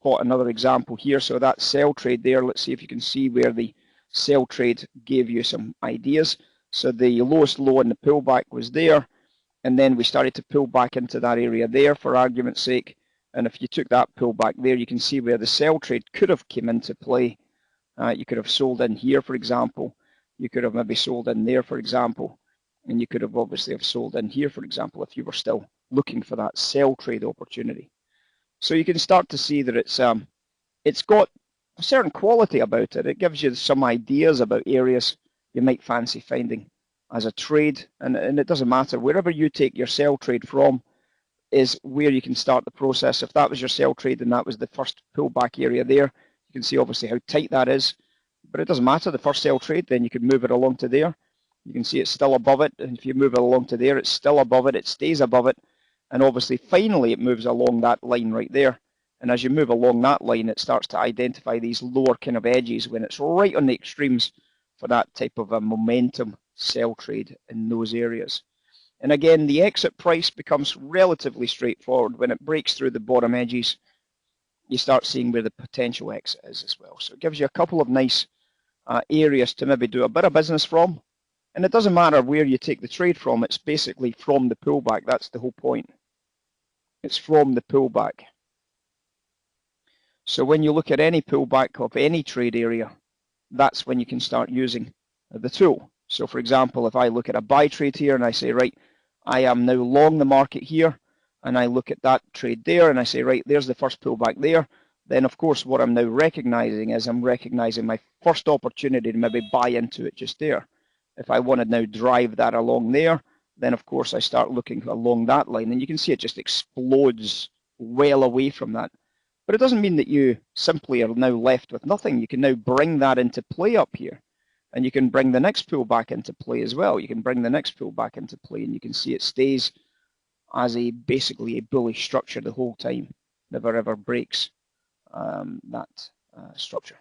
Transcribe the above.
spot another example here. So that sell trade there, let's see if you can see where the sell trade gave you some ideas. So the lowest low in the pullback was there, and then we started to pull back into that area there for argument's sake. And if you took that pullback there, you can see where the sell trade could have come into play. You could have sold in here, for example. You could have maybe sold in there, for example. And you could have obviously have sold in here, for example, if you were still looking for that sell trade opportunity. So you can start to see that it's got a certain quality about it. It gives you some ideas about areas you might fancy finding as a trade, and it doesn't matter. Wherever you take your sell trade from is where you can start the process. If that was your sell trade and that was the first pullback area there, you can see obviously how tight that is, but it doesn't matter. The first sell trade, then you can move it along to there. You can see it's still above it, and if you move it along to there, it's still above it, it stays above it, and obviously finally it moves along that line right there. And as you move along that line, it starts to identify these lower kind of edges when it's right on the extremes for that type of a momentum sell trade in those areas. And again, the exit price becomes relatively straightforward. When it breaks through the bottom edges, you start seeing where the potential exit is as well. So it gives you a couple of nice areas to maybe do a bit of business from. And it doesn't matter where you take the trade from, it's basically from the pullback. That's the whole point. It's from the pullback. So when you look at any pullback of any trade area, that's when you can start using the tool. So for example, if I look at a buy trade here and I say, right, I am now long the market here, and I look at that trade there and I say, right, there's the first pullback there, then of course what I'm now recognizing is I'm recognizing my first opportunity to maybe buy into it just there. If I want to now drive that along there, then of course I start looking along that line, and you can see it just explodes well away from that. But it doesn't mean that you simply are now left with nothing. You can now bring that into play up here, and you can bring the next pullback into play as well. You can bring the next pullback into play, and you can see it stays as basically a bullish structure the whole time, never ever breaks that structure.